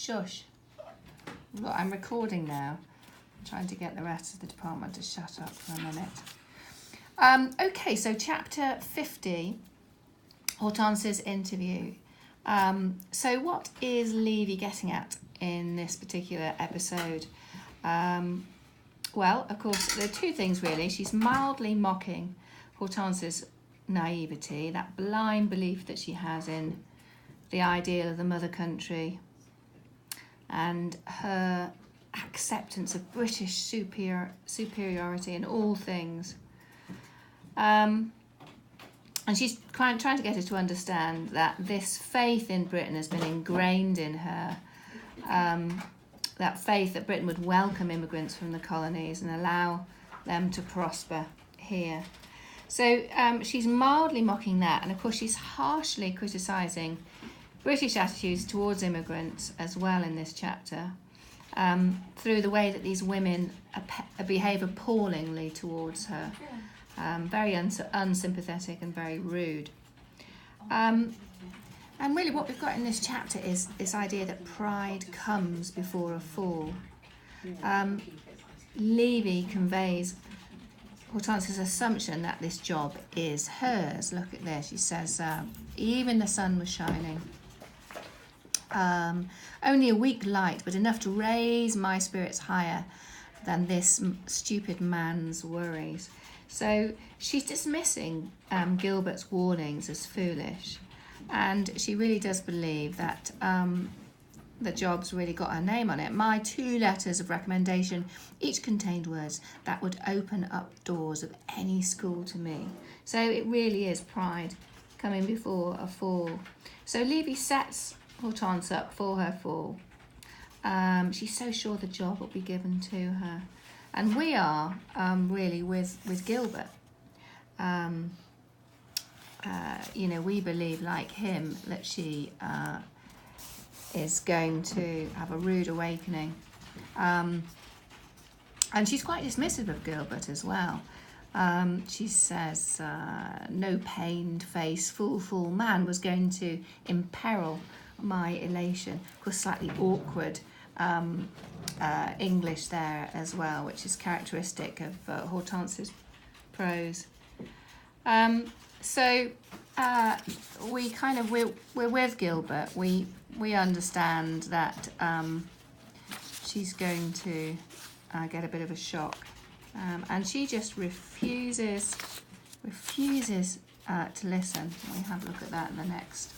Shush. Look, I'm recording now. I'm trying to get the rest of the department to shut up for a minute. Okay, so chapter 50, Hortense's interview. So what is Levy getting at in this particular episode? Well, of course, there are two things really. She's mildly mocking Hortense's naivety, that blind belief that she has in the ideal of the mother country and her acceptance of British superiority in all things. And she's trying to get her to understand that this faith in Britain has been ingrained in her, that faith that Britain would welcome immigrants from the colonies and allow them to prosper here. So she's mildly mocking that, and of course she's harshly criticising British attitudes towards immigrants as well in this chapter, through the way that these women behave appallingly towards her, very unsympathetic and very rude. And really what we've got in this chapter is this idea that pride comes before a fall. Levy conveys Hortense's assumption that this job is hers. Look at this, she says, even the sun was shining. Only a weak light, but enough to raise my spirits higher than this stupid man's worries. So she's dismissing Gilbert's warnings as foolish, and she really does believe that the job's really got her name on it. My 2 letters of recommendation each contained words that would open up doors of any school to me. So it really is pride coming before a fall. So Levy sets Hortense up for her fall. She's so sure the job will be given to her. And we are really with Gilbert. We believe, like him, that she is going to have a rude awakening. And she's quite dismissive of Gilbert as well. She says, no pained face, full man was going to imperil my elation. Of course, slightly awkward English there as well, which is characteristic of Hortense's prose. We're with Gilbert. We understand that she's going to get a bit of a shock, and she just refuses to listen. We have a look at that in the next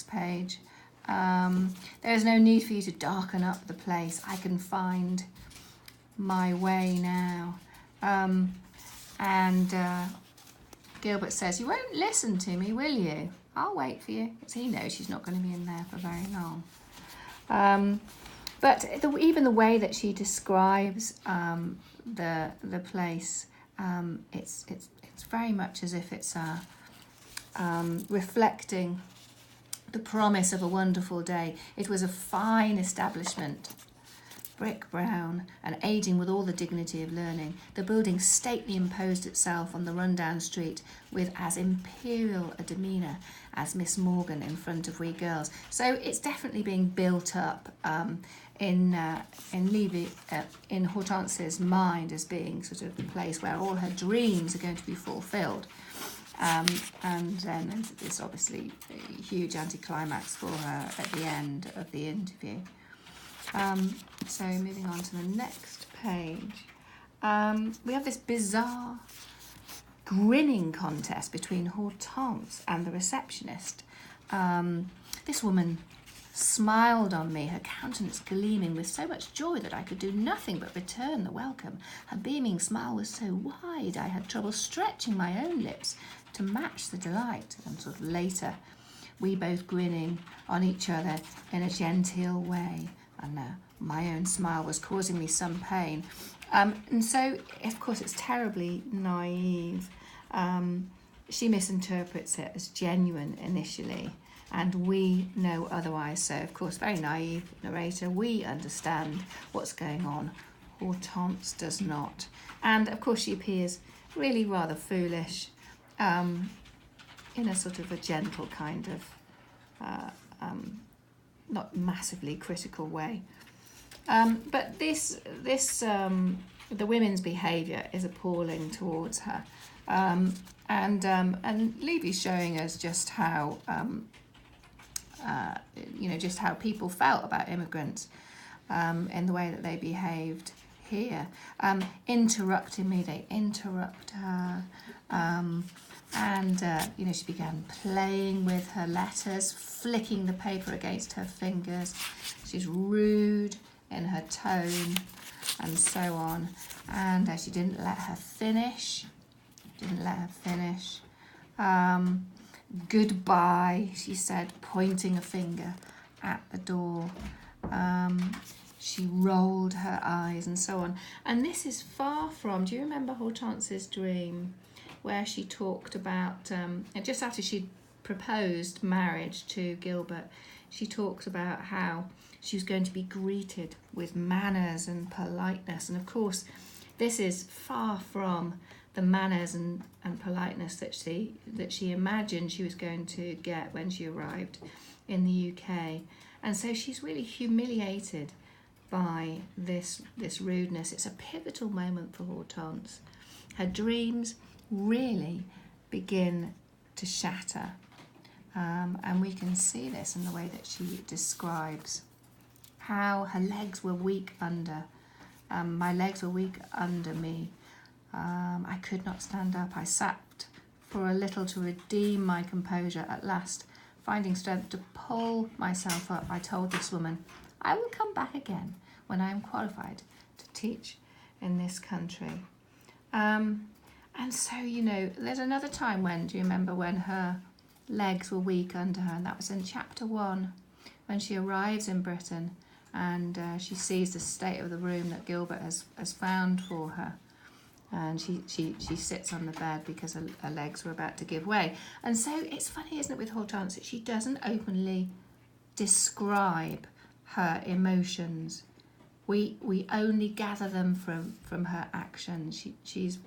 page. There is no need for you to darken up the place. I can find my way now. Gilbert says, you won't listen to me, will you? I'll wait for you. Because he knows she's not going to be in there for very long. But even the way that she describes the place, it's very much as if it's reflecting the promise of a wonderful day. It was a fine establishment, brick brown and aging with all the dignity of learning. The building stately imposed itself on the rundown street with as imperial a demeanour as Miss Morgan in front of we girls. So it's definitely being built up in Hortense's mind as being sort of the place where all her dreams are going to be fulfilled. And then there's obviously a huge anticlimax for her at the end of the interview. So moving on to the next page, we have this bizarre grinning contest between Hortense and the receptionist. This woman smiled on me, her countenance gleaming with so much joy that I could do nothing but return the welcome. Her beaming smile was so wide I had trouble stretching my own lips to match the delight. And sort of later, we both grinning on each other in a genteel way. And my own smile was causing me some pain. And so, of course, it's terribly naive. She misinterprets it as genuine initially, and we know otherwise. So, of course, very naive narrator. We understand what's going on. Hortense does not. And, of course, she appears really rather foolish, in a sort of a gentle kind of not massively critical way. But the women's behaviour is appalling towards her, and Levy's showing us just how just how people felt about immigrants in the way that they behaved here. Interrupting me, they interrupt her, and she began playing with her letters, flicking the paper against her fingers. She's rude in her tone and so on, and she didn't let her finish. Goodbye, she said, pointing a finger at the door. She rolled her eyes and so on. And this is far from, do you remember Hortense's dream where she talked about, just after she'd proposed marriage to Gilbert, she talked about how she was going to be greeted with manners and politeness. And of course, this is far from the manners and politeness that she imagined she was going to get when she arrived in the UK. And so she's really humiliated by this rudeness. It's a pivotal moment for Hortense. Her dreams really begin to shatter. And we can see this in the way that she describes how her legs were weak under. My legs were weak under me. I could not stand up. I sat for a little to redeem my composure. At last, finding strength to pull myself up, I told this woman, I will come back again when I am qualified to teach in this country. And so, there's another time when, do you remember when her legs were weak under her? And that was in chapter 1, when she arrives in Britain and she sees the state of the room that Gilbert has found for her. And she sits on the bed because her legs were about to give way. And so it's funny, isn't it, with Hortense, that she doesn't openly describe her emotions. We only gather them from her actions. It's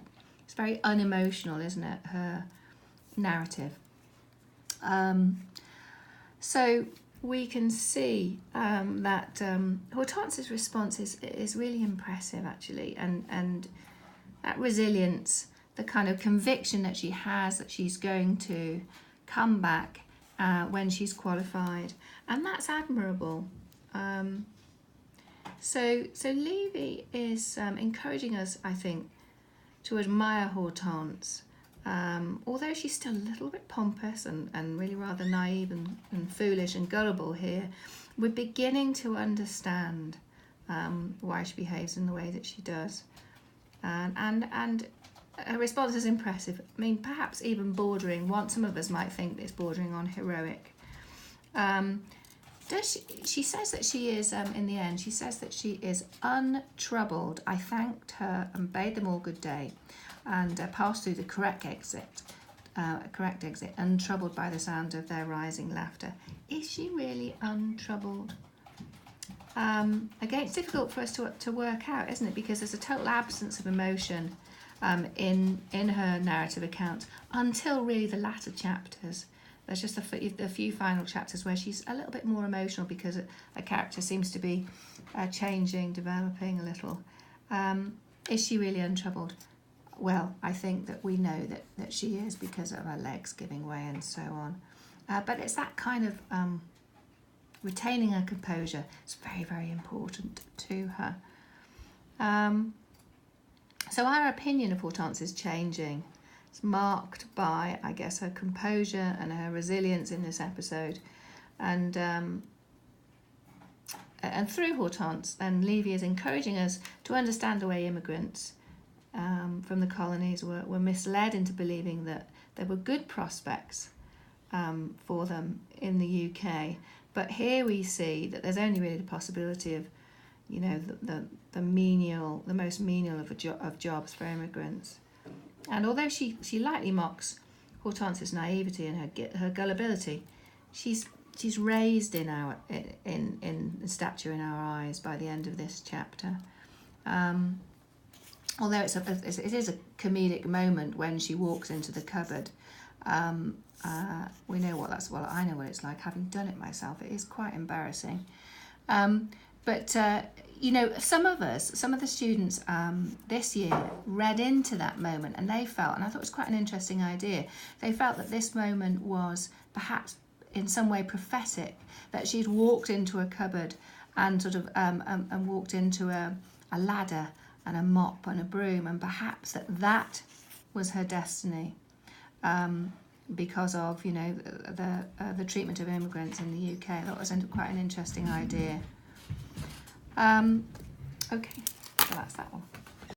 very unemotional, isn't it, her narrative. So we can see that Hortense's response is really impressive, actually, and that resilience, the kind of conviction that she has that she's going to come back when she's qualified, and that's admirable. So Levy is encouraging us, I think, to admire Hortense, although she's still a little bit pompous and really rather naive and foolish and gullible here. We're beginning to understand why she behaves in the way that she does. And her response is impressive. I mean, perhaps even bordering, some of us might think it's bordering on heroic. She says that she is, in the end, she says that she is untroubled. I thanked her and bade them all good day and passed through the correct exit, untroubled by the sound of their rising laughter. Is she really untroubled? Again, it's difficult for us to work out, isn't it? Because there's a total absence of emotion in her narrative account until really the latter chapters. There's just a few final chapters where she's a little bit more emotional because a character seems to be changing, developing a little. Is she really untroubled? Well, I think that we know that she is because of her legs giving way and so on. But it's that kind of retaining her composure. It's very, very important to her. So our opinion of Hortense is changing. It's marked by, I guess, her composure and her resilience in this episode. And through Hortense, then Levy is encouraging us to understand the way immigrants from the colonies were misled into believing that there were good prospects for them in the UK. But here we see that there's only really the possibility of, the most menial of jobs for immigrants. And although she lightly mocks Hortense's naivety and her gullibility, she's raised in stature in our eyes by the end of this chapter. Although it is a comedic moment when she walks into the cupboard We know what that's, well, I know what it's like, having done it myself. It is quite embarrassing. But you know, some of the students this year read into that moment, and they felt, and I thought it was quite an interesting idea, they felt that this moment was perhaps in some way prophetic, that she'd walked into a cupboard and sort of and walked into a ladder and a mop and a broom, and perhaps that was her destiny, because of, you know, the treatment of immigrants in the UK. I thought it was quite an interesting idea. Okay, so that's that one.